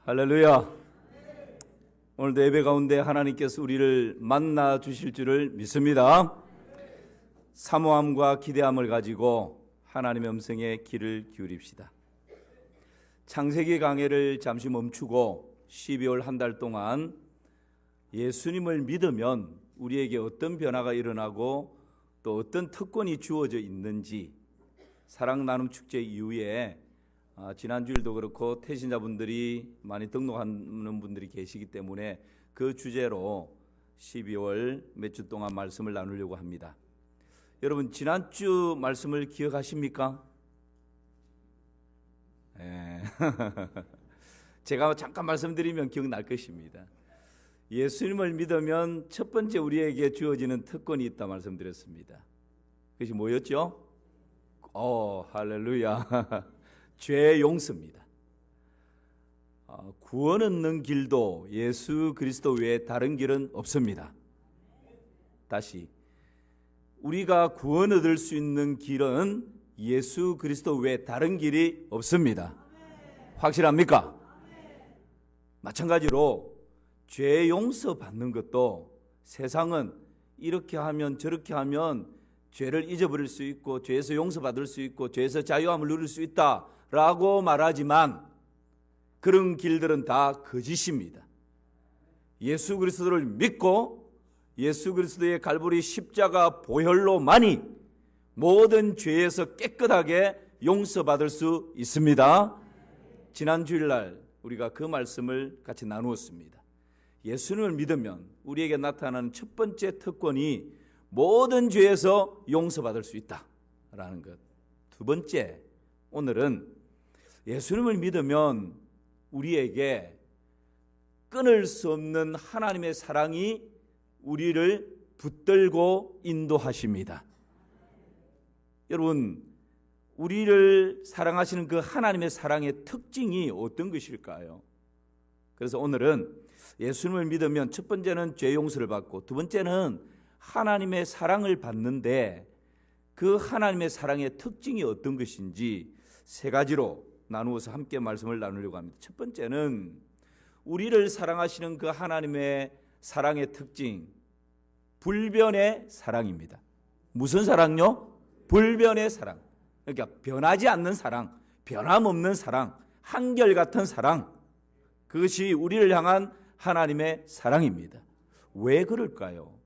할렐루야. 오늘도 예배 가운데 하나님께서 우리를 만나 주실 줄을 믿습니다. 사모함과 기대함을 가지고 하나님의 음성에 귀를 기울입시다. 창세기 강해를 잠시 멈추고 12월 한 달 동안 예수님을 믿으면 우리에게 어떤 변화가 일어나고 또 어떤 특권이 주어져 있는지, 사랑 나눔 축제 이후에 지난주일도 그렇고 태신자분들이 많이 등록하는 분들이 계시기 때문에 그 주제로 12월 몇 주 동안 말씀을 나누려고 합니다. 여러분, 지난주 말씀을 기억하십니까? 네. 제가 잠깐 말씀드리면 기억날 것입니다. 예수님을 믿으면 첫 번째 우리에게 주어지는 특권이 있다 말씀드렸습니다. 그것이 뭐였죠? 할렐루야. 죄 용서입니다. 구원 얻는 길도 예수 그리스도 외에 다른 길은 없습니다. 다시, 우리가 구원 얻을 수 있는 길은 예수 그리스도 외에 다른 길이 없습니다. 확실합니까? 마찬가지로 죄 용서 받는 것도 세상은 이렇게 하면 저렇게 하면 죄를 잊어버릴 수 있고 죄에서 용서받을 수 있고 죄에서 자유함을 누릴 수 있다라고 말하지만 그런 길들은 다 거짓입니다. 예수 그리스도를 믿고 예수 그리스도의 갈보리 십자가 보혈로만이 모든 죄에서 깨끗하게 용서받을 수 있습니다. 지난 주일날 우리가 그 말씀을 같이 나누었습니다. 예수님을 믿으면 우리에게 나타나는 첫 번째 특권이 모든 죄에서 용서받을 수 있다라는 것. 두 번째, 오늘은 예수님을 믿으면 우리에게 끊을 수 없는 하나님의 사랑이 우리를 붙들고 인도하십니다. 여러분, 우리를 사랑하시는 그 하나님의 사랑의 특징이 어떤 것일까요? 그래서 오늘은 예수님을 믿으면 첫 번째는 죄 용서를 받고 두 번째는 하나님의 사랑을 받는데 그 하나님의 사랑의 특징이 어떤 것인지 세 가지로 나누어서 함께 말씀을 나누려고 합니다. 첫 번째는 우리를 사랑하시는 그 하나님의 사랑의 특징, 불변의 사랑입니다. 무슨 사랑요? 불변의 사랑. 그러니까 변하지 않는 사랑, 변함없는 사랑, 한결같은 사랑. 그것이 우리를 향한 하나님의 사랑입니다. 왜 그럴까요?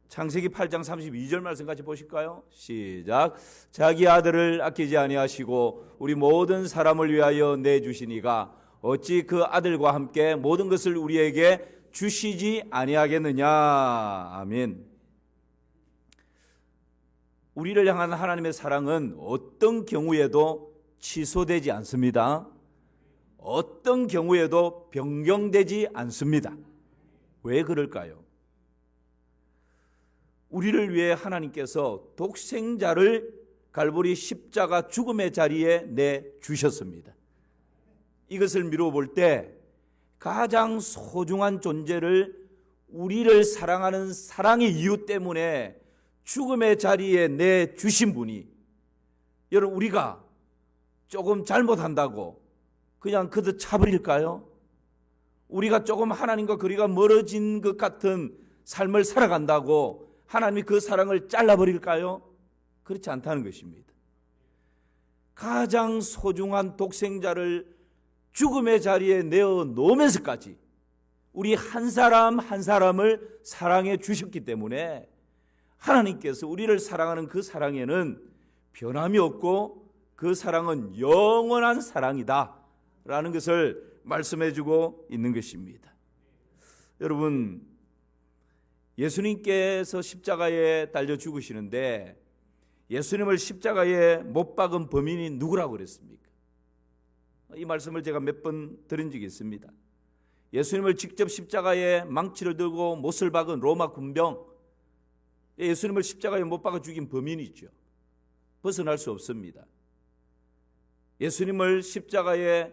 창세기 8장 32절 말씀 같이 보실까요? 시작. 자기 아들을 아끼지 아니하시고 우리 모든 사람을 위하여 내주시니가 어찌 그 아들과 함께 모든 것을 우리에게 주시지 아니하겠느냐. 아멘. 우리를 향한 하나님의 사랑은 어떤 경우에도 취소되지 않습니다. 어떤 경우에도 변경되지 않습니다. 왜 그럴까요? 우리를 위해 하나님께서 독생자를 갈보리 십자가 죽음의 자리에 내주셨습니다. 이것을 미루어 볼 때 가장 소중한 존재를 우리를 사랑하는 사랑의 이유 때문에 죽음의 자리에 내주신 분이, 여러분, 우리가 조금 잘못한다고 그냥 그저 차버릴까요? 우리가 조금 하나님과 거리가 멀어진 것 같은 삶을 살아간다고 하나님이 그 사랑을 잘라버릴까요? 그렇지 않다는 것입니다. 가장 소중한 독생자를 죽음의 자리에 내어 놓으면서까지 우리 한 사람 한 사람을 사랑해 주셨기 때문에 하나님께서 우리를 사랑하는 그 사랑에는 변함이 없고 그 사랑은 영원한 사랑이다 라는 것을 말씀해 주고 있는 것입니다. 여러분, 예수님께서 십자가에 달려 죽으시는데 예수님을 십자가에 못 박은 범인이 누구라고 그랬습니까? 이 말씀을 제가 몇 번 드린 적이 있습니다. 예수님을 직접 십자가에 망치를 들고 못을 박은 로마 군병, 예수님을 십자가에 못 박아 죽인 범인이죠. 벗어날 수 없습니다. 예수님을 십자가에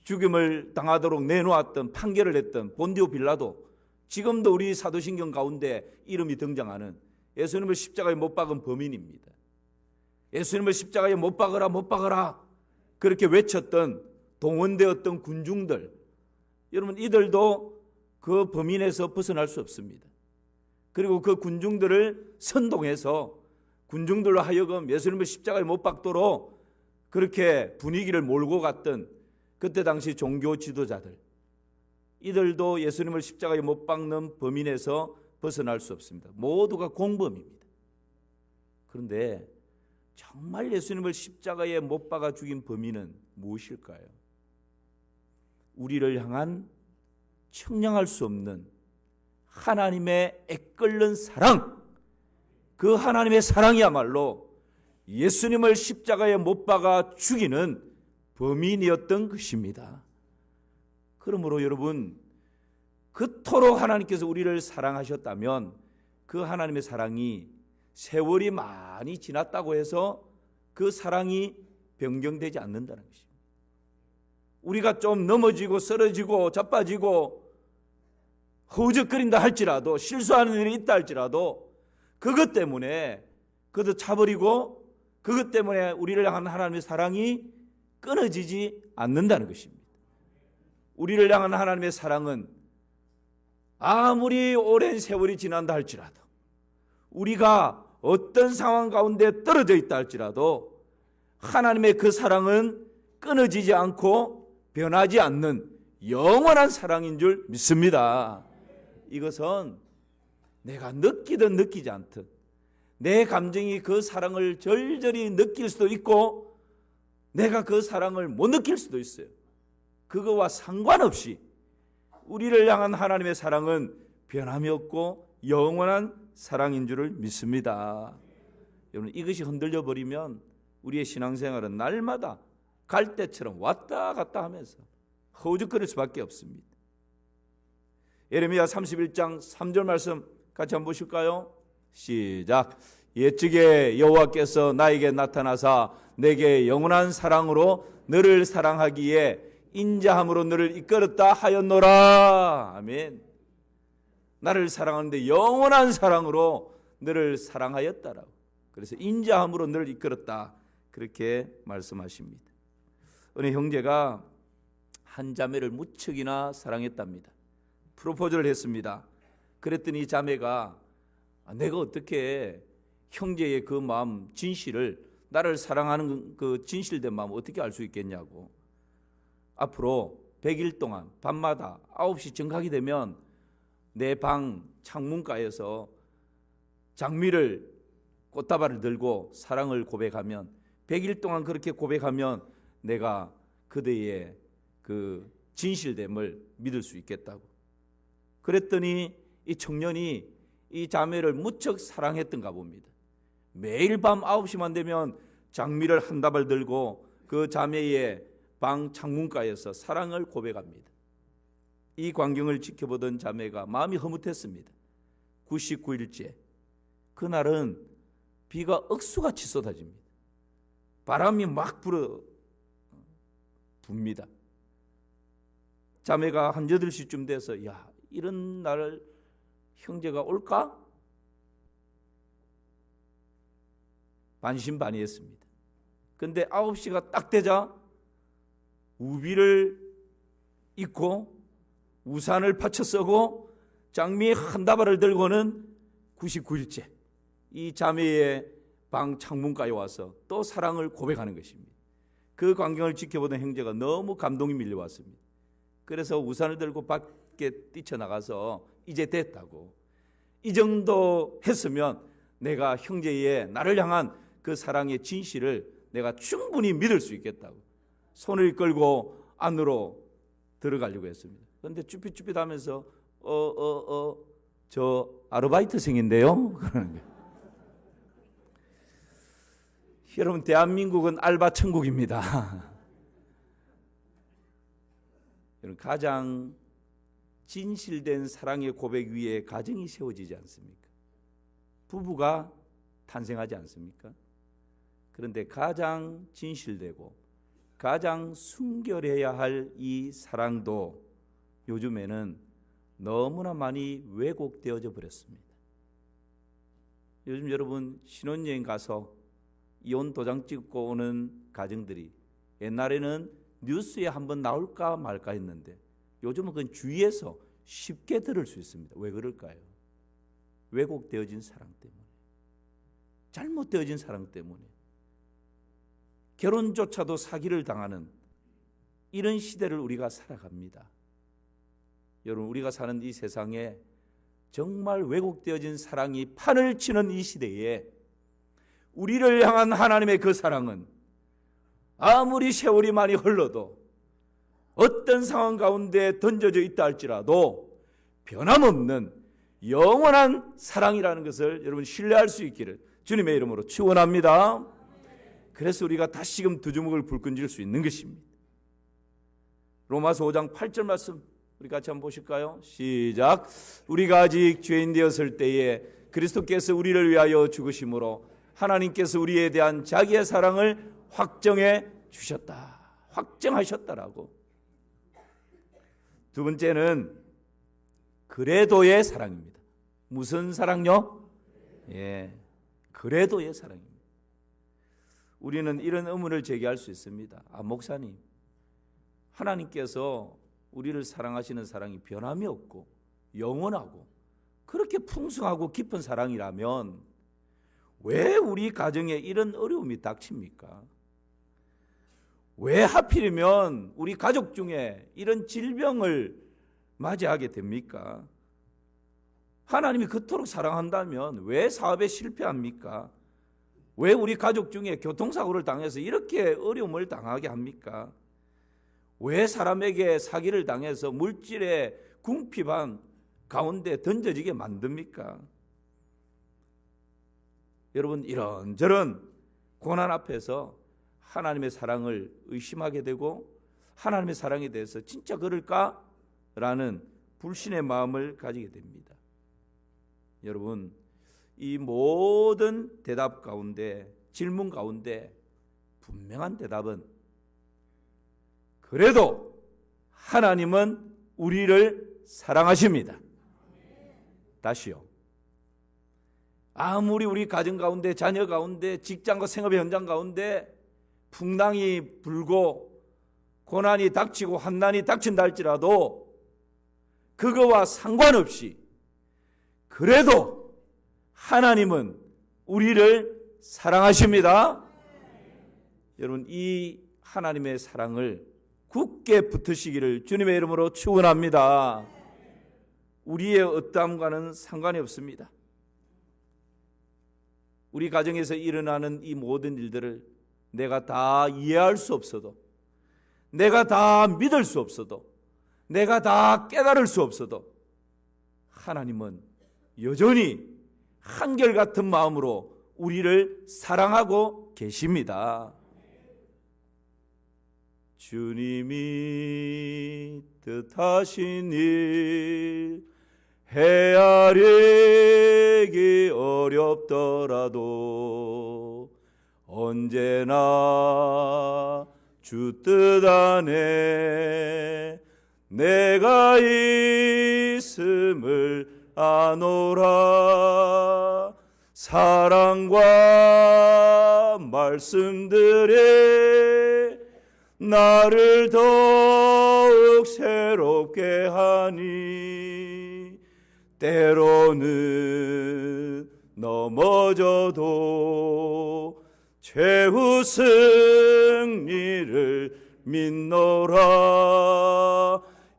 죽임을 당하도록 내놓았던, 판결을 했던 본디오 빌라도, 지금도 우리 사도신경 가운데 이름이 등장하는 예수님을 십자가에 못 박은 범인입니다. 예수님을 십자가에 못 박으라 못 박으라 그렇게 외쳤던 동원되었던 군중들, 여러분 이들도 그 범인에서 벗어날 수 없습니다. 그리고 그 군중들을 선동해서 군중들로 하여금 예수님을 십자가에 못 박도록 그렇게 분위기를 몰고 갔던 그때 당시 종교 지도자들, 이들도 예수님을 십자가에 못 박는 범인에서 벗어날 수 없습니다. 모두가 공범입니다. 그런데 정말 예수님을 십자가에 못 박아 죽인 범인은 무엇일까요? 우리를 향한 청량할 수 없는 하나님의 애끓는 사랑, 그 하나님의 사랑이야말로 예수님을 십자가에 못 박아 죽이는 범인이었던 것입니다. 그러므로 여러분, 그토록 하나님께서 우리를 사랑하셨다면 그 하나님의 사랑이 세월이 많이 지났다고 해서 그 사랑이 변경되지 않는다는 것입니다. 우리가 좀 넘어지고 쓰러지고 자빠지고 허우적거린다 할지라도, 실수하는 일이 있다 할지라도 그것 때문에 그것도 차버리고 그것 때문에 우리를 향한 하나님의 사랑이 끊어지지 않는다는 것입니다. 우리를 향한 하나님의 사랑은 아무리 오랜 세월이 지난다 할지라도, 우리가 어떤 상황 가운데 떨어져 있다 할지라도 하나님의 그 사랑은 끊어지지 않고 변하지 않는 영원한 사랑인 줄 믿습니다. 이것은 내가 느끼든 느끼지 않든 내 감정이 그 사랑을 절절히 느낄 수도 있고 내가 그 사랑을 못 느낄 수도 있어요. 그거와 상관없이 우리를 향한 하나님의 사랑은 변함이 없고 영원한 사랑인 줄을 믿습니다. 여러분, 이것이 흔들려 버리면 우리의 신앙생활은 날마다 갈대처럼 왔다 갔다 하면서 허우적거릴 수밖에 없습니다. 예레미야 31장 3절 말씀 같이 한번 보실까요? 시작. 옛적에 여호와께서 나에게 나타나사 내게 영원한 사랑으로 너를 사랑하기에 인자함으로 너를 이끌었다 하였노라. 아멘. 나를 사랑하는데 영원한 사랑으로 너를 사랑하였다라고. 그래서 인자함으로 너를 이끌었다, 그렇게 말씀하십니다. 어느 형제가 한 자매를 무척이나 사랑했답니다. 프로포즈를 했습니다. 그랬더니 자매가 내가 어떻게 형제의 그 마음 진실을, 나를 사랑하는 그 진실된 마음을 어떻게 알 수 있겠냐고. 앞으로 100일 동안 밤마다 9시 정각이 되면 내 방 창문가에서 장미를, 꽃다발을 들고 사랑을 고백하면, 100일 동안 그렇게 고백하면 내가 그대의 그 진실됨을 믿을 수 있겠다고. 그랬더니 이 청년이 이 자매를 무척 사랑했던가 봅니다. 매일 밤 9시만 되면 장미를 한 다발 들고 그 자매의 방 창문가에서 사랑을 고백합니다. 이 광경을 지켜보던 자매가 마음이 흐뭇했습니다. 99일째 그날은 비가 억수같이 쏟아집니다. 바람이 막 붑니다. 자매가 한 8시쯤 돼서 야, 이런 날 형제가 올까? 반신반의했습니다. 근데 9시가 딱 되자 우비를 입고 우산을 받쳐 쓰고 장미 한 다발을 들고는 99일째 이 자매의 방 창문가에 와서 또 사랑을 고백하는 것입니다. 그 광경을 지켜보던 형제가 너무 감동이 밀려왔습니다. 그래서 우산을 들고 밖에 뛰쳐나가서 이제 됐다고, 이 정도 했으면 내가 형제의 나를 향한 그 사랑의 진실을 내가 충분히 믿을 수 있겠다고 손을 끌고 안으로 들어가려고 했습니다. 그런데 쭈삣쭈삣 하면서 저 아르바이트생인데요? 그러는 거예요. 여러분, 대한민국은 알바 천국입니다. 여러분, 가장 진실된 사랑의 고백 위에 가정이 세워지지 않습니까? 부부가 탄생하지 않습니까? 그런데 가장 진실되고 가장 순결해야 할 이 사랑도 요즘에는 너무나 많이 왜곡되어져 버렸습니다. 요즘 여러분 신혼여행 가서 이혼 도장 찍고 오는 가정들이 옛날에는 뉴스에 한번 나올까 말까 했는데 요즘은 그건 주위에서 쉽게 들을 수 있습니다. 왜 그럴까요? 왜곡되어진 사랑 때문에, 잘못되어진 사랑 때문에 결혼조차도 사기를 당하는 이런 시대를 우리가 살아갑니다. 여러분, 우리가 사는 이 세상에 정말 왜곡되어진 사랑이 판을 치는 이 시대에 우리를 향한 하나님의 그 사랑은 아무리 세월이 많이 흘러도 어떤 상황 가운데 던져져 있다 할지라도 변함없는 영원한 사랑이라는 것을 여러분 신뢰할 수 있기를 주님의 이름으로 축원합니다. 그래서 우리가 다시금 두 주먹을 불끈질 수 있는 것입니다. 로마서 5장 8절 말씀 우리 같이 한번 보실까요? 시작. 우리가 아직 죄인 되었을 때에 그리스도께서 우리를 위하여 죽으심으로 하나님께서 우리에 대한 자기의 사랑을 확정해 주셨다. 확정하셨다라고. 두 번째는 그래도의 사랑입니다. 무슨 사랑요? 그래도의 사랑입니다. 우리는 이런 의문을 제기할 수 있습니다. 목사님, 하나님께서 우리를 사랑하시는 사랑이 변함이 없고 영원하고 그렇게 풍성하고 깊은 사랑이라면 왜 우리 가정에 이런 어려움이 닥칩니까? 왜 하필이면 우리 가족 중에 이런 질병을 맞이하게 됩니까? 하나님이 그토록 사랑한다면 왜 사업에 실패합니까? 왜 우리 가족 중에 교통사고를 당해서 이렇게 어려움을 당하게 합니까? 왜 사람에게 사기를 당해서 물질의 궁핍한 가운데 던져지게 만듭니까? 여러분, 이런저런 고난 앞에서 하나님의 사랑을 의심하게 되고 하나님의 사랑에 대해서 진짜 그럴까? 라는 불신의 마음을 가지게 됩니다. 여러분, 이 모든 대답 가운데, 질문 가운데 분명한 대답은 그래도 하나님은 우리를 사랑하십니다. 다시요. 아무리 우리 가정 가운데, 자녀 가운데, 직장과 생업의 현장 가운데 풍랑이 불고 고난이 닥치고 환난이 닥친다 할지라도 그거와 상관없이 그래도 하나님은 우리를 사랑하십니다. 여러분, 이 하나님의 사랑을 굳게 붙으시기를 주님의 이름으로 축원합니다. 우리의 어떠함과는 상관이 없습니다. 우리 가정에서 일어나는 이 모든 일들을 내가 다 이해할 수 없어도, 내가 다 믿을 수 없어도, 내가 다 깨달을 수 없어도 하나님은 여전히 한결같은 마음으로 우리를 사랑하고 계십니다. 주님이 뜻하신 일 헤아리기 어렵더라도 언제나 주 뜻 안에 내가 있음을 아노라. 사랑과 말씀들에 나를 더욱 새롭게 하니 때로는 넘어져도 최후 승리를 믿노라.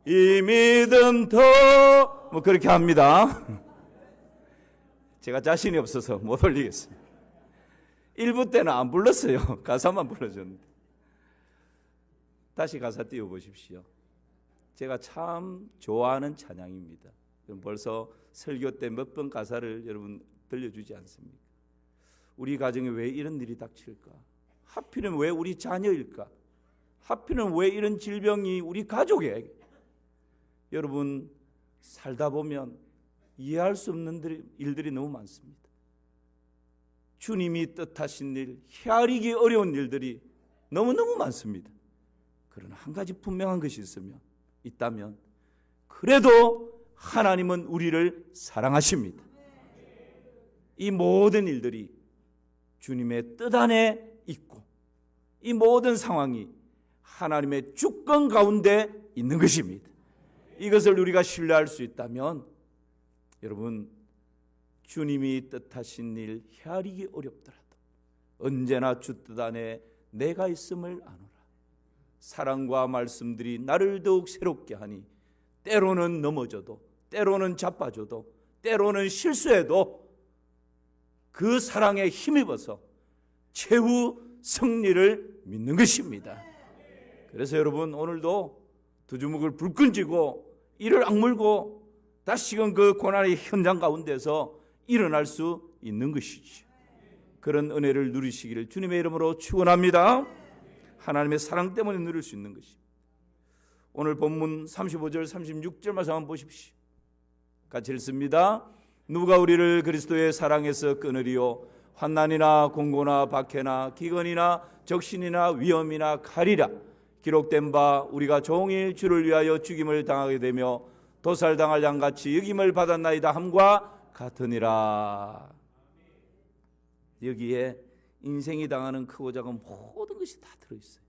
이 믿음 더 그렇게 합니다. 제가 자신이 없어서 못 올리겠습니다. 1부 때는 안 불렀어요. 가사만 불러줬는데. 다시 가사 띄워보십시오. 제가 참 좋아하는 찬양입니다. 벌써 설교 때 몇 번 가사를 여러분 들려주지 않습니까? 우리 가정에 왜 이런 일이 닥칠까? 하필은 왜 우리 자녀일까? 하필은 왜 이런 질병이 우리 가족에게? 여러분, 살다 보면 이해할 수 없는 일들이 너무 많습니다. 주님이 뜻하신 일, 헤아리기 어려운 일들이 너무너무 많습니다. 그러나 한 가지 분명한 것이 있다면 그래도 하나님은 우리를 사랑하십니다. 이 모든 일들이 주님의 뜻 안에 있고 이 모든 상황이 하나님의 주권 가운데 있는 것입니다. 이것을 우리가 신뢰할 수 있다면 여러분, 주님이 뜻하신 일 헤아리기 어렵더라도 언제나 주 뜻 안에 내가 있음을 아노라. 사랑과 말씀들이 나를 더욱 새롭게 하니 때로는 넘어져도, 때로는 자빠져도, 때로는 실수해도 그 사랑에 힘입어서 최후 승리를 믿는 것입니다. 그래서 여러분, 오늘도 두 주먹을 불끈 쥐고 이를 악물고 다시금 그 고난의 현장 가운데서 일어날 수 있는 것이죠. 그런 은혜를 누리시기를 주님의 이름으로 축원합니다. 하나님의 사랑 때문에 누릴 수 있는 것입니다. 오늘 본문 35절 36절 말씀 한번 보십시오. 같이 읽습니다. 누가 우리를 그리스도의 사랑에서 끊으리요? 환난이나 공고나 박해나 기근이나 적신이나 위험이나 칼이라. 기록된 바 우리가 종일 주를 위하여 죽임을 당하게 되며 도살당할 양같이 여김을 받았나이다 함과 같으니라. 여기에 인생이 당하는 크고 작은 모든 것이 다 들어있어요.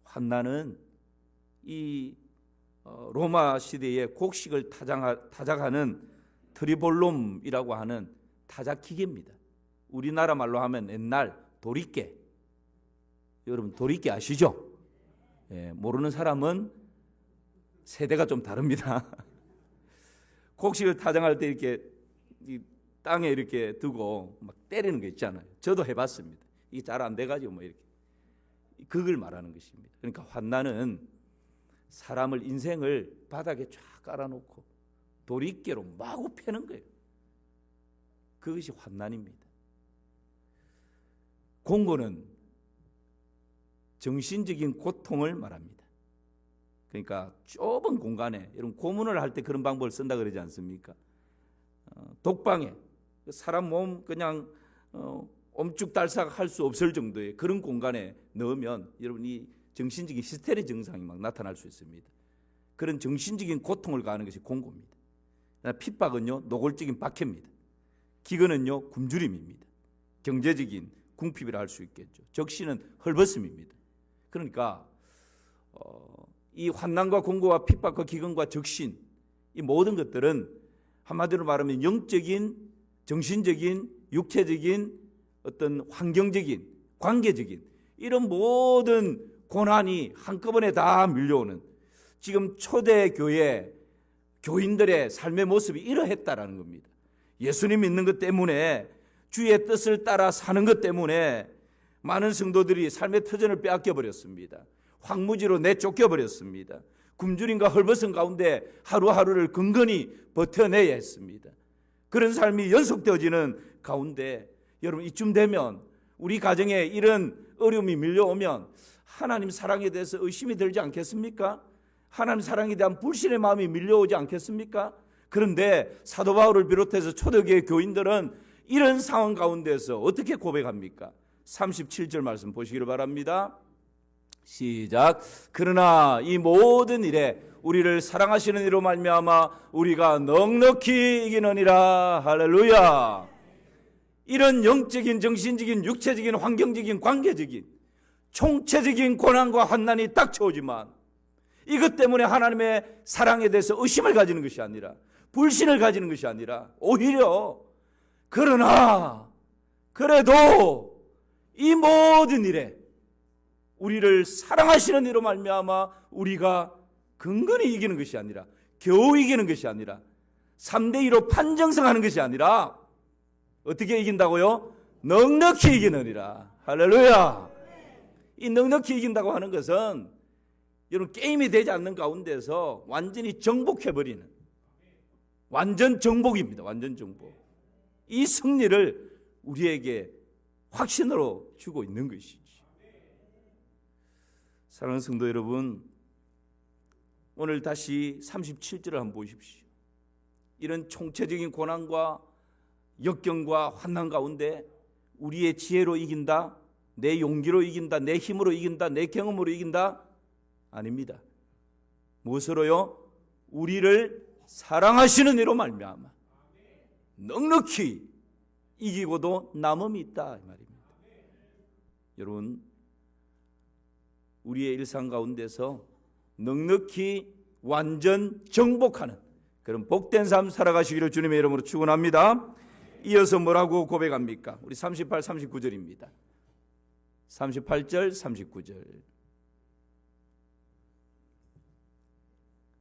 환난은 이 로마 시대의 곡식을 타작하는 트리볼롬이라고 하는 타작 기계입니다. 우리나라 말로 하면 옛날 도리깨. 여러분 도리깨 아시죠? 예, 모르는 사람은 세대가 좀 다릅니다. 곡식을 타작할 때 이렇게 이 땅에 이렇게 두고 막 때리는 거 있잖아요. 저도 해봤습니다. 이게 잘 안 돼가지고 뭐 이렇게 그걸 말하는 것입니다. 그러니까 환난은 사람을 인생을 바닥에 쫙 깔아놓고 도리깨로 마구 패는 거예요. 그것이 환난입니다. 공고는 정신적인 고통을 말합니다. 그러니까 좁은 공간에, 여러분 고문을 할 때 그런 방법을 쓴다 그러지 않습니까? 독방에 사람 몸 그냥 엄죽달싹 할 수 없을 정도의 그런 공간에 넣으면 여러분 이 정신적인 히스테리 증상이 막 나타날 수 있습니다. 그런 정신적인 고통을 가하는 것이 공고입니다. 핍박은요 노골적인 박해입니다. 기근은요 굶주림입니다. 경제적인 궁핍이라 할 수 있겠죠. 적신은 헐벗음입니다. 그러니까 이 환난과 공고와 핍박과 기근과 적신, 이 모든 것들은 한마디로 말하면 영적인, 정신적인, 육체적인, 어떤 환경적인, 관계적인 이런 모든 고난이 한꺼번에 다 밀려오는, 지금 초대교회 교인들의 삶의 모습이 이러했다라는 겁니다. 예수님 믿는 것 때문에, 주의 뜻을 따라 사는 것 때문에 많은 성도들이 삶의 터전을 빼앗겨 버렸습니다. 황무지로 내쫓겨 버렸습니다. 굶주림과 헐벗은 가운데 하루하루를 근근히 버텨내야 했습니다. 그런 삶이 연속되어지는 가운데 여러분 이쯤 되면 우리 가정에 이런 어려움이 밀려오면 하나님 사랑에 대해서 의심이 들지 않겠습니까? 하나님 사랑에 대한 불신의 마음이 밀려오지 않겠습니까? 그런데 사도 바울을 비롯해서 초대교회 교인들은 이런 상황 가운데서 어떻게 고백합니까? 37절 말씀 보시기를 바랍니다. 시작. 그러나 이 모든 일에 우리를 사랑하시는 이로 말미암아 우리가 넉넉히 이기느니라. 할렐루야. 이런 영적인, 정신적인, 육체적인, 환경적인, 관계적인, 총체적인 고난과 환난이 닥쳐오지만 이것 때문에 하나님의 사랑에 대해서 의심을 가지는 것이 아니라, 불신을 가지는 것이 아니라, 오히려 그러나 그래도 이 모든 일에 우리를 사랑하시는 이로 말미암아 우리가 근근히 이기는 것이 아니라, 겨우 이기는 것이 아니라, 3대2로 판정승하는 것이 아니라 어떻게 이긴다고요? 넉넉히 이기느니라. 할렐루야. 이 넉넉히 이긴다고 하는 것은 여러분 게임이 되지 않는 가운데서 완전히 정복해버리는, 완전 정복입니다. 완전 정복. 이 승리를 우리에게 확신으로 주고 있는 것이지. 사랑하는 성도 여러분, 오늘 다시 37절을 한번 보십시오. 이런 총체적인 고난과 역경과 환난 가운데 우리의 지혜로 이긴다, 내 용기로 이긴다, 내 힘으로 이긴다, 내 경험으로 이긴다? 아닙니다. 무엇으로요? 우리를 사랑하시는 이로 말미암아 넉넉히 이기고도 남음이 있다 이 말입니다. 여러분, 우리의 일상 가운데서 넉넉히 완전 정복하는 그런 복된 삶 살아가시기를 주님의 이름으로 축원합니다. 이어서 뭐라고 고백합니까? 우리 38, 39절입니다. 38절, 39절.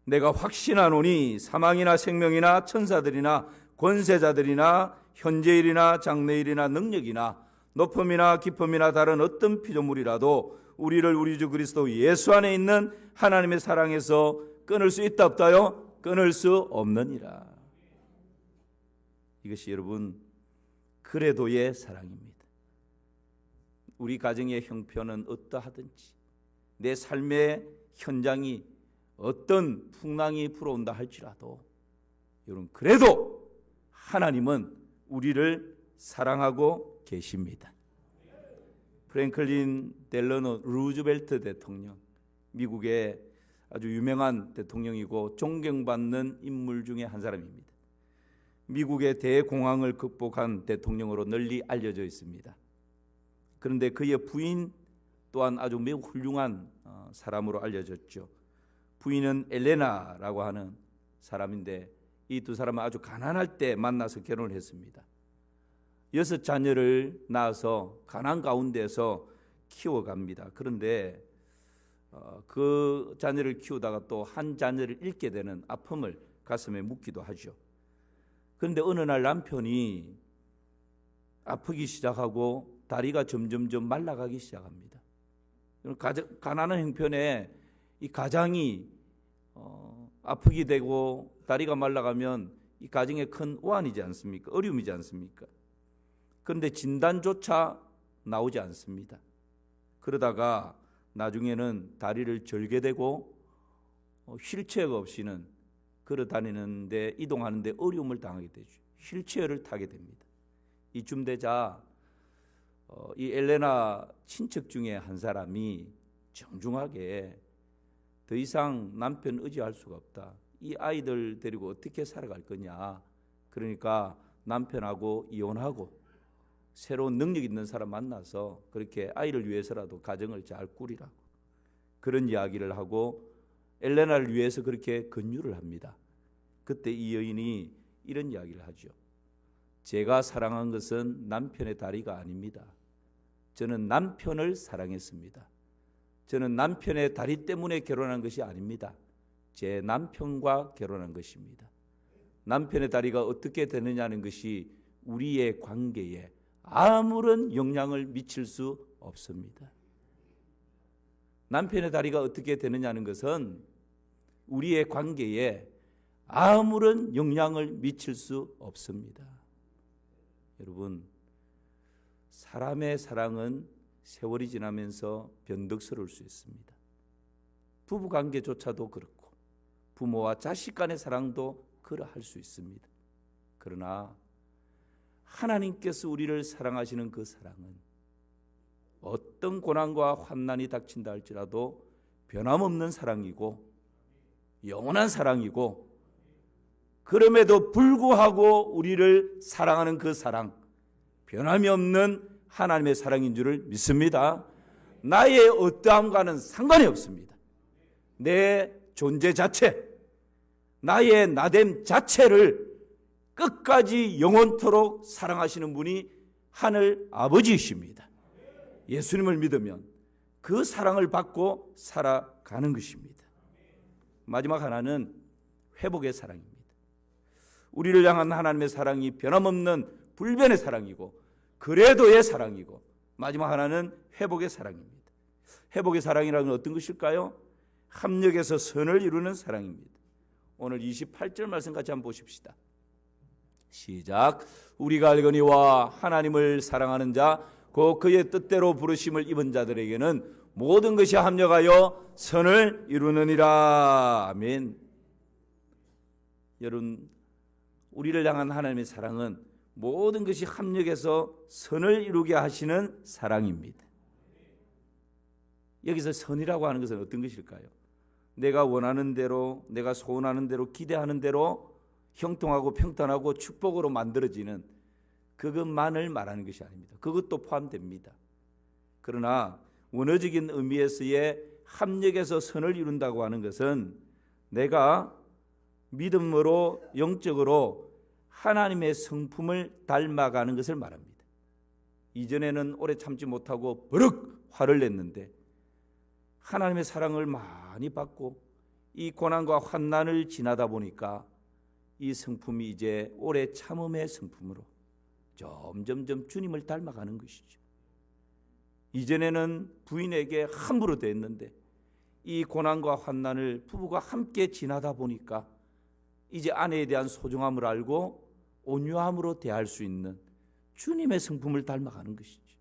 내가 확신하노니 사망이나 생명이나 천사들이나 권세자들이나 현재일이나 장래일이나 능력이나 높음이나 깊음이나 다른 어떤 피조물이라도 우리를 우리 주 그리스도 예수 안에 있는 하나님의 사랑에서 끊을 수 있다 없다요? 끊을 수 없느니라. 이것이 여러분 그래도의 사랑입니다. 우리 가정의 형편은 어떠하든지 내 삶의 현장이 어떤 풍랑이 불어온다 할지라도 여러분 그래도 하나님은 우리를 사랑하고 계십니다. 프랭클린 델러노 루즈벨트 대통령, 미국의 아주 유명한 대통령이고 존경받는 인물 중에 한 사람입니다. 미국의 대공황을 극복한 대통령으로 널리 알려져 있습니다. 그런데 그의 부인 또한 아주 매우 훌륭한 사람으로 알려졌죠. 부인은 엘레나라고 하는 사람인데 이 두 사람은 아주 가난할 때 만나서 결혼을 했습니다. 6자녀를 낳아서 가난 가운데서 키워갑니다. 그런데 그 자녀를 키우다가 또 한 자녀를 잃게 되는 아픔을 가슴에 묻기도 하죠. 그런데 어느 날 남편이 아프기 시작하고 다리가 점점점 말라가기 시작합니다. 가난한 형편에 이 가장이 아프게 되고 다리가 말라가면 이 가정의 큰 오한이지 않습니까? 어려움이지 않습니까? 그런데 진단조차 나오지 않습니다. 그러다가 나중에는 다리를 절개되고 휠체어가 없이는 걸어 다니는데 이동하는데 어려움을 당하게 되죠. 휠체어를 타게 됩니다. 이쯤 되자 이 엘레나 친척 중에 한 사람이 정중하게 더 이상 남편 의지할 수가 없다. 이 아이들 데리고 어떻게 살아갈 거냐. 그러니까 남편하고 이혼하고 새로운 능력 있는 사람 만나서 그렇게 아이를 위해서라도 가정을 잘 꾸리라고 그런 이야기를 하고 엘레나를 위해서 그렇게 권유를 합니다. 그때 이 여인이 이런 이야기를 하죠. 제가 사랑한 것은 남편의 다리가 아닙니다. 저는 남편을 사랑했습니다. 저는 남편의 다리 때문에 결혼한 것이 아닙니다. 제 남편과 결혼한 것입니다. 남편의 다리가 어떻게 되느냐는 것이 우리의 관계에 아무런 영향을 미칠 수 없습니다. 남편의 다리가 어떻게 되느냐는 것은 우리의 관계에 아무런 영향을 미칠 수 없습니다. 여러분, 사람의 사랑은 세월이 지나면서 변덕스러울 수 있습니다. 부부관계조차도 그렇고 부모와 자식 간의 사랑도 그러할 수 있습니다. 그러나 하나님께서 우리를 사랑하시는 그 사랑은 어떤 고난과 환난이 닥친다 할지라도 변함없는 사랑이고 영원한 사랑이고 그럼에도 불구하고 우리를 사랑하는 그 사랑, 변함이 없는 하나님의 사랑인 줄을 믿습니다. 나의 어떠함과는 상관이 없습니다. 내 존재 자체, 나의 나됨 자체를 끝까지 영원토록 사랑하시는 분이 하늘 아버지이십니다. 예수님을 믿으면 그 사랑을 받고 살아가는 것입니다. 마지막 하나는 회복의 사랑입니다. 우리를 향한 하나님의 사랑이 변함없는 불변의 사랑이고 그래도의 사랑이고 마지막 하나는 회복의 사랑입니다. 회복의 사랑이라는 건 어떤 것일까요? 합력해서 선을 이루는 사랑입니다. 오늘 28절 말씀 같이 한번 보십시다. 시작. 우리가 알거니와 하나님을 사랑하는 자 곧 그의 뜻대로 부르심을 입은 자들에게는 모든 것이 합력하여 선을 이루느니라. 아멘. 여러분, 우리를 향한 하나님의 사랑은 모든 것이 합력해서 선을 이루게 하시는 사랑입니다. 여기서 선이라고 하는 것은 어떤 것일까요? 내가 원하는 대로, 내가 소원하는 대로, 기대하는 대로 형통하고 평탄하고 축복으로 만들어지는 그것만을 말하는 것이 아닙니다. 그것도 포함됩니다. 그러나 원어적인 의미에서의 합력해서 선을 이룬다고 하는 것은 내가 믿음으로 영적으로 하나님의 성품을 닮아가는 것을 말합니다. 이전에는 오래 참지 못하고 버럭 화를 냈는데 하나님의 사랑을 많이 받고 이 고난과 환난을 지나다 보니까 이 성품이 이제 오래 참음의 성품으로 점점점 주님을 닮아가는 것이죠. 이전에는 부인에게 함부로 대했는데 이 고난과 환난을 부부가 함께 지나다 보니까 이제 아내에 대한 소중함을 알고 온유함으로 대할 수 있는 주님의 성품을 닮아가는 것이죠.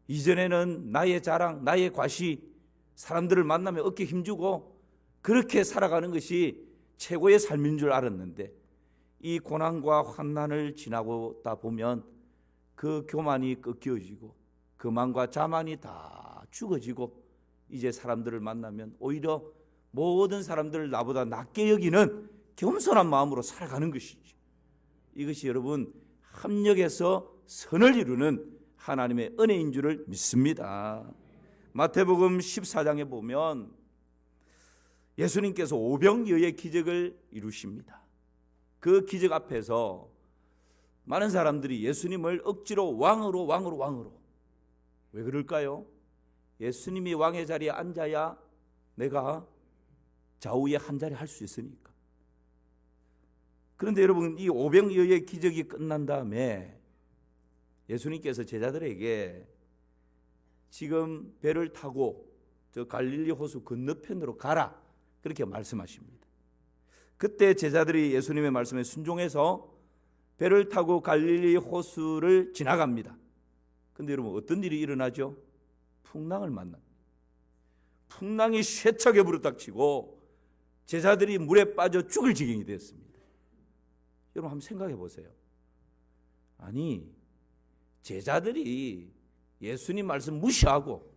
이전에는 나의 자랑, 나의 과시, 사람들을 만나면 어깨 힘주고 그렇게 살아가는 것이 최고의 삶인 줄 알았는데 이 고난과 환난을 지나고다 보면 그 교만이 꺾여지고 교만과 자만이 다 죽어지고 이제 사람들을 만나면 오히려 모든 사람들을 나보다 낮게 여기는 겸손한 마음으로 살아가는 것이죠. 이것이 여러분 합력해서 선을 이루는 하나님의 은혜인 줄을 믿습니다. 마태복음 14장에 보면 예수님께서 오병이어의 기적을 이루십니다. 그 기적 앞에서 많은 사람들이 예수님을 억지로 왕으로 왜 그럴까요? 예수님이 왕의 자리에 앉아야 내가 좌우에 한 자리 할 수 있으니까. 그런데 여러분 이 오병이어의 기적이 끝난 다음에 예수님께서 제자들에게 지금 배를 타고 저 갈릴리 호수 건너편으로 가라 그렇게 말씀하십니다. 그때 제자들이 예수님의 말씀에 순종해서 배를 타고 갈릴리 호수를 지나갑니다. 그런데 여러분 어떤 일이 일어나죠? 풍랑을 만납니다. 풍랑이 쇠차게 불어닥치고 제자들이 물에 빠져 죽을 지경이 됐습니다. 여러분 한번 생각해 보세요. 아니 제자들이 예수님 말씀 무시하고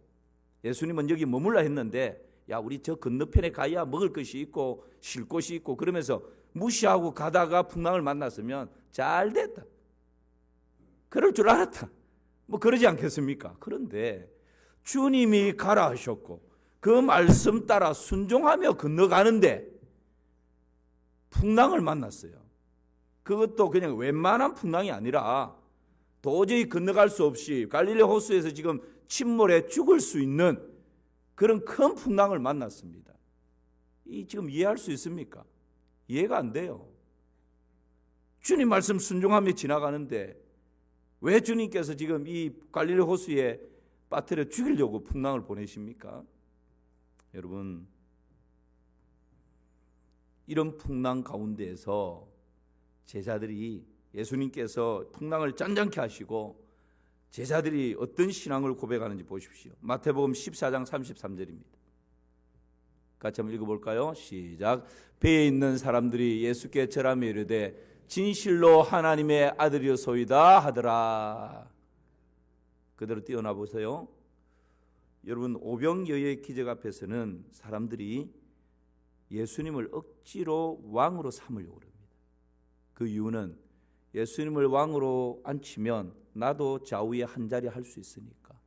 예수님은 여기 머물라 했는데 야 우리 저 건너편에 가야 먹을 것이 있고 쉴 곳이 있고 그러면서 무시하고 가다가 풍랑을 만났으면 잘 됐다. 그럴 줄 알았다. 뭐 그러지 않겠습니까? 그런데 주님이 가라 하셨고 그 말씀 따라 순종하며 건너가는데 풍랑을 만났어요. 그것도 그냥 웬만한 풍랑이 아니라 도저히 건너갈 수 없이 갈릴리 호수에서 지금 침몰해 죽을 수 있는 그런 큰 풍랑을 만났습니다. 이 지금 이해할 수 있습니까? 이해가 안 돼요. 주님 말씀 순종하며 지나가는데 왜 주님께서 지금 이 갈릴리 호수에 빠뜨려 죽이려고 풍랑을 보내십니까? 여러분 이런 풍랑 가운데에서 제자들이 예수님께서 풍랑을 짠잔케 하시고 제자들이 어떤 신앙을 고백하는지 보십시오. 마태복음 14장 33절입니다. 같이 한번 읽어볼까요? 시작. 배에 있는 사람들이 예수께 절하며 이르되 진실로 하나님의 아들이소이다 하더라. 그대로 뛰어나 보세요. 여러분 오병이어의 기적 앞에서는 사람들이 예수님을 억지로 왕으로 삼으려고 합니다. 그 이유는 예수님을 왕으로 앉히면 나도 좌우에 한 자리 할 수 있으니까.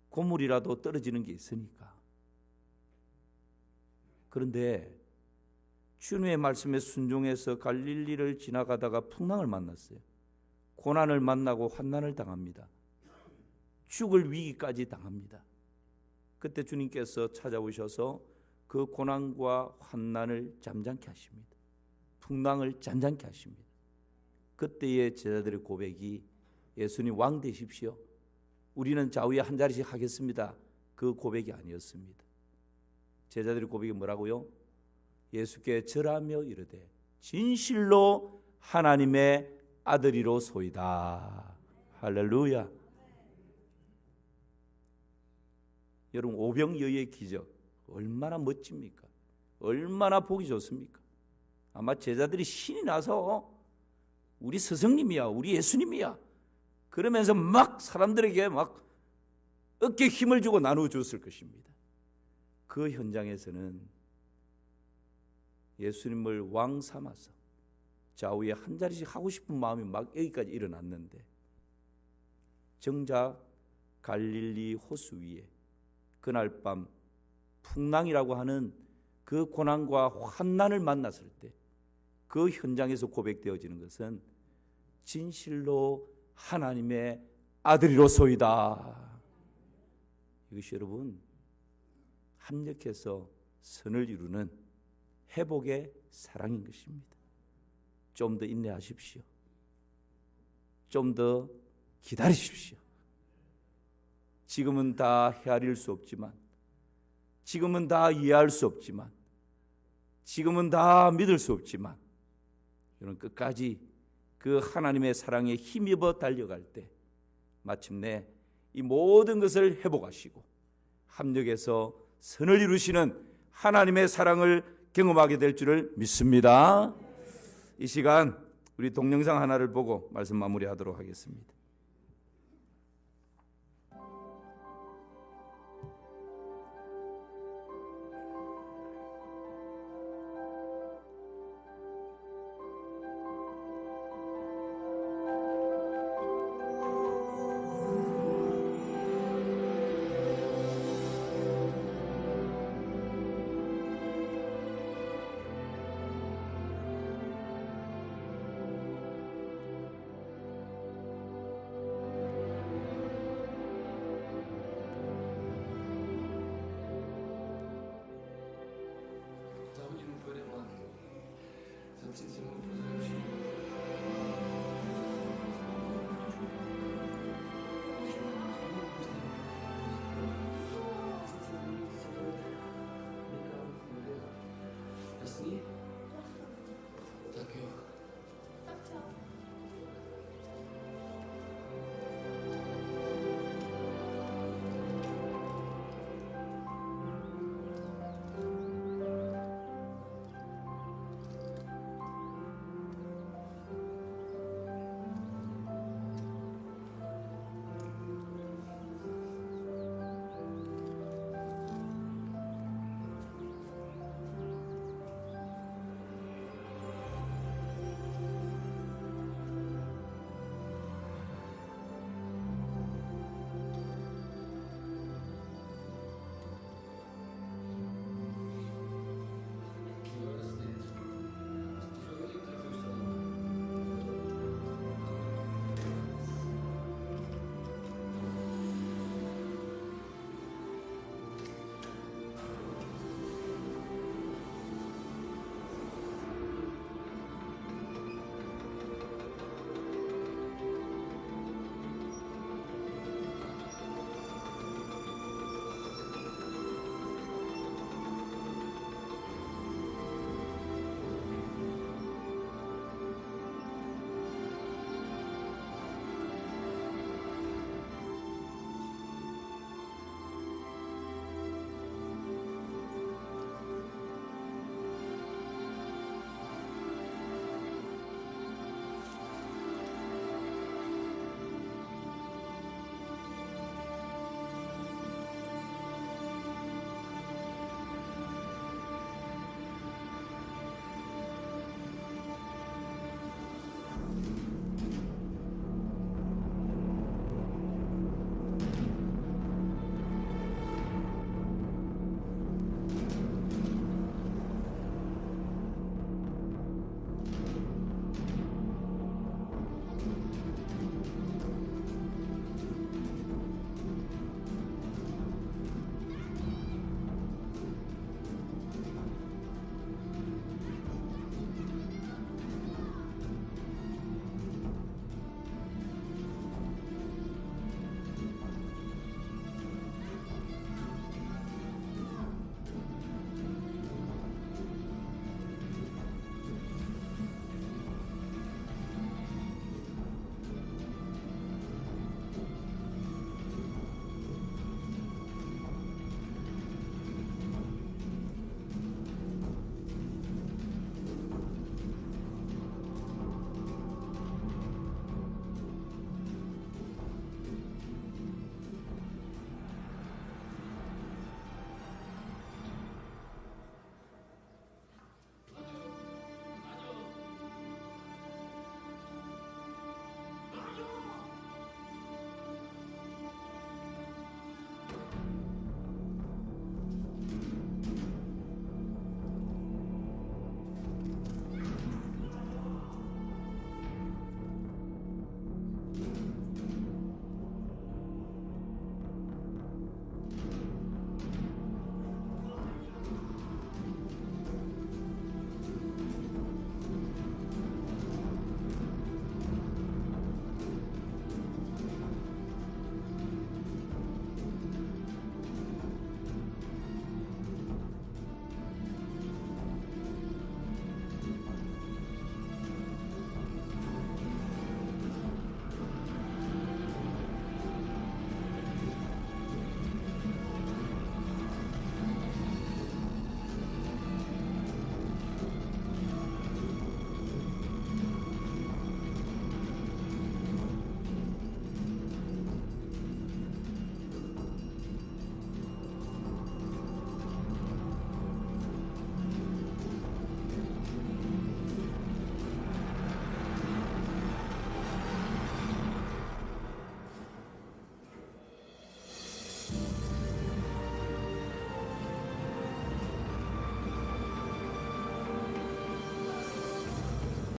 고물이라도 떨어지는 게 있으니까. 그런데 주님의 말씀에 순종해서 갈릴리를 지나가다가 풍랑을 만났어요. 고난을 만나고 환난을 당합니다. 죽을 위기까지 당합니다. 그때 주님께서 찾아오셔서 그 고난과 환난을 잠잠케 하십니다. 풍랑을 잔잔케 하십니다. 그때의 제자들의 고백이 예수님 왕 되십시오. 우리는 좌우에 한 자리씩 하겠습니다. 그 고백이 아니었습니다. 제자들의 고백이 뭐라고요? 예수께 절하며 이르되 진실로 하나님의 아들이로소이다. 할렐루야. 여러분 오병이어의 기적 얼마나 멋집니까? 얼마나 보기 좋습니까? 아마 제자들이 신이 나서 우리 스승님이야, 우리 예수님이야 그러면서 막 사람들에게 막 어깨에 힘을 주고 나누어 줬을 것입니다. 그 현장에서는 예수님을 왕 삼아서 좌우에 한 자리씩 하고 싶은 마음이 막 여기까지 일어났는데 정작 갈릴리 호수 위에 그날 밤 풍랑이라고 하는 그 고난과 환난을 만났을 때 그 현장에서 고백되어지는 것은 진실로 하나님의 아들이로소이다. 이것이 여러분 합력해서 선을 이루는 회복의 사랑인 것입니다. 좀 더 인내하십시오. 좀 더 기다리십시오. 지금은 다 헤아릴 수 없지만, 지금은 다 이해할 수 없지만, 지금은 다 믿을 수 없지만, 여러분 끝까지 그 하나님의 사랑에 힘입어 달려갈 때 마침내 이 모든 것을 회복하시고 합력해서 선을 이루시는 하나님의 사랑을 경험하게 될 줄을 믿습니다. 이 시간 우리 동영상 하나를 보고 말씀 마무리하도록 하겠습니다. 자, 우리는 그래만 진심으로